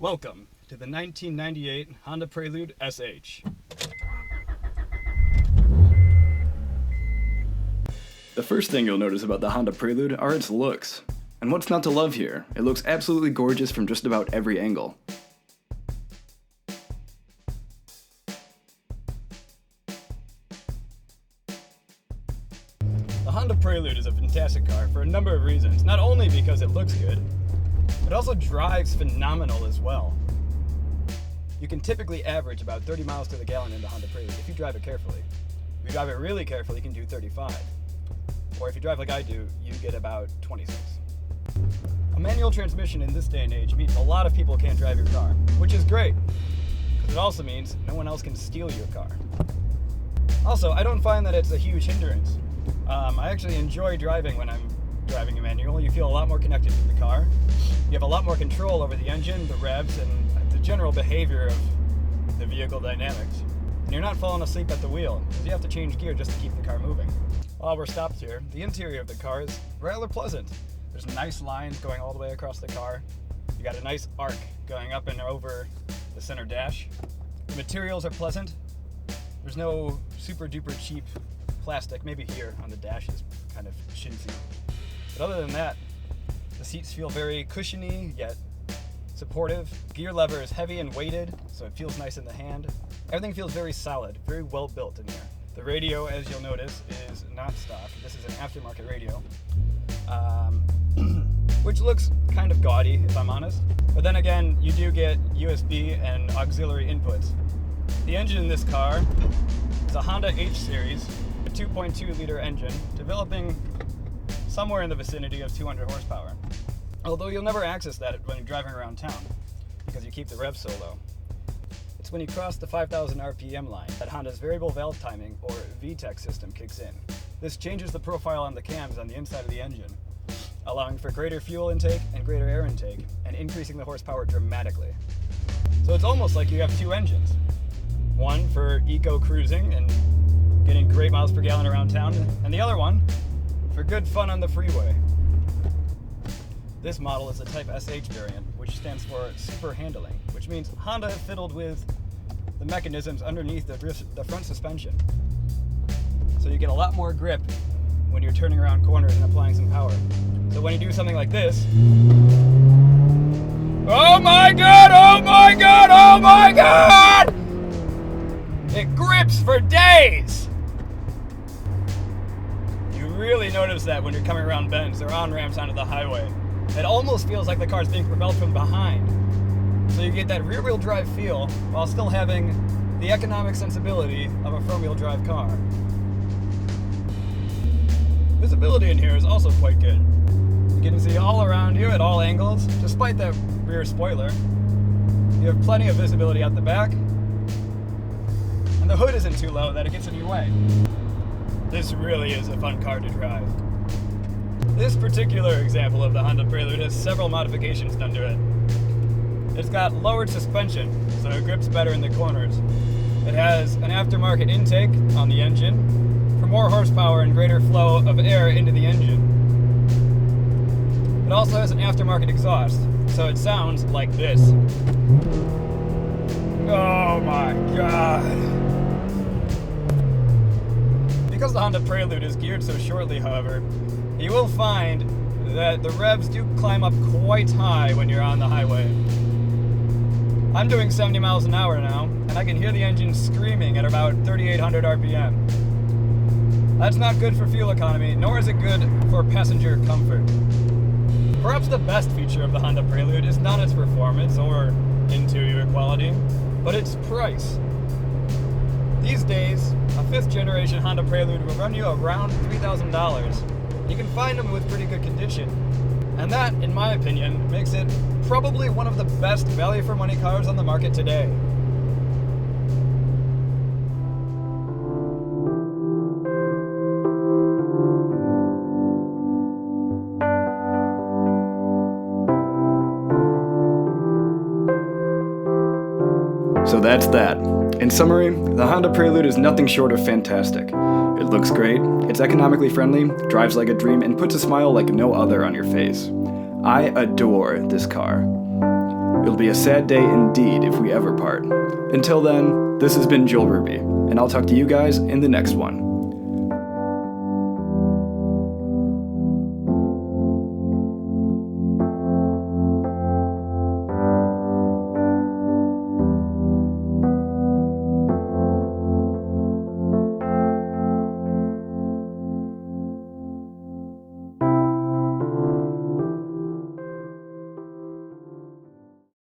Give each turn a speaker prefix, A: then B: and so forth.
A: Welcome to the 1998 Honda Prelude SH.
B: The first thing you'll notice about the Honda Prelude are its looks. And what's not to love here? It looks absolutely gorgeous from just about every angle.
A: The Honda Prelude is a fantastic car for a number of reasons, not only because it looks good, but it also drives phenomenal as well. You can typically average about 30 miles to the gallon in the Honda Prelude if you drive it carefully. If you drive it really carefully, you can do 35. Or if you drive like I do, you get about 26. A manual transmission in this day and age means a lot of people can't drive your car, which is great, because it also means no one else can steal your car. Also, I don't find that it's a huge hindrance. I actually enjoy driving when I'm driving a manual. You feel a lot more connected to the car. You have a lot more control over the engine, the revs, and the general behavior of the vehicle dynamics. And you're not falling asleep at the wheel, because you have to change gear just to keep the car moving. While we're stopped here, the interior of the car is rather pleasant. There's nice lines going all the way across the car. You got a nice arc going up and over the center dash. The materials are pleasant. There's no super duper cheap plastic. Maybe here on the dash is kind of chintzy. But other than that, the seats feel very cushiony yet supportive. Gear lever is heavy and weighted, so it feels nice in the hand. Everything feels very solid, very well built in here. The radio, as you'll notice, is not stock. This is an aftermarket radio, which looks kind of gaudy, if I'm honest. But then again, you do get USB and auxiliary inputs. The engine in this car is a Honda H Series, a 2.2 liter engine, developing somewhere in the vicinity of 200 horsepower. Although you'll never access that when you're driving around town, because you keep the revs so low. It's when you cross the 5,000 RPM line that Honda's variable valve timing, or VTEC system, kicks in. This changes the profile on the cams on the inside of the engine, allowing for greater fuel intake and greater air intake, and increasing the horsepower dramatically. So it's almost like you have two engines. One for eco cruising and getting great miles per gallon around town, and the other one for good fun on the freeway. This model is the Type SH variant, which stands for Super Handling, which means Honda fiddled with the mechanisms underneath the front suspension. So you get a lot more grip when you're turning around corners and applying some power. So when you do something like this, oh my god, oh my god, oh my god! It grips for days! You really notice that when you're coming around bends or on-ramps onto the highway. It almost feels like the car's being propelled from behind. So you get that rear-wheel drive feel while still having the economic sensibility of a front-wheel drive car. Visibility in here is also quite good. You can see all around you at all angles, despite that rear spoiler. You have plenty of visibility at the back, and the hood isn't too low that it gets in your way. This really is a fun car to drive. This particular example of the Honda Prelude has several modifications done to it. It's got lowered suspension, so it grips better in the corners. It has an aftermarket intake on the engine for more horsepower and greater flow of air into the engine. It also has an aftermarket exhaust, so it sounds like this. Oh my god! Because the Honda Prelude is geared so shortly, however, you will find that the revs do climb up quite high when you're on the highway. I'm doing 70 miles an hour now, and I can hear the engine screaming at about 3,800 RPM. That's not good for fuel economy, nor is it good for passenger comfort. Perhaps the best feature of the Honda Prelude is not its performance or interior quality, but its price. These days, a 5th generation Honda Prelude will run you around $3,000. You can find them with pretty good condition. And that, in my opinion, makes it probably one of the best value for money cars on the market today.
B: So that's that. In summary, the Honda Prelude is nothing short of fantastic. It looks great, it's economically friendly, drives like a dream, and puts a smile like no other on your face. I adore this car. It'll be a sad day indeed if we ever part. Until then, this has been Joel Ruby, and I'll talk to you guys in the next one.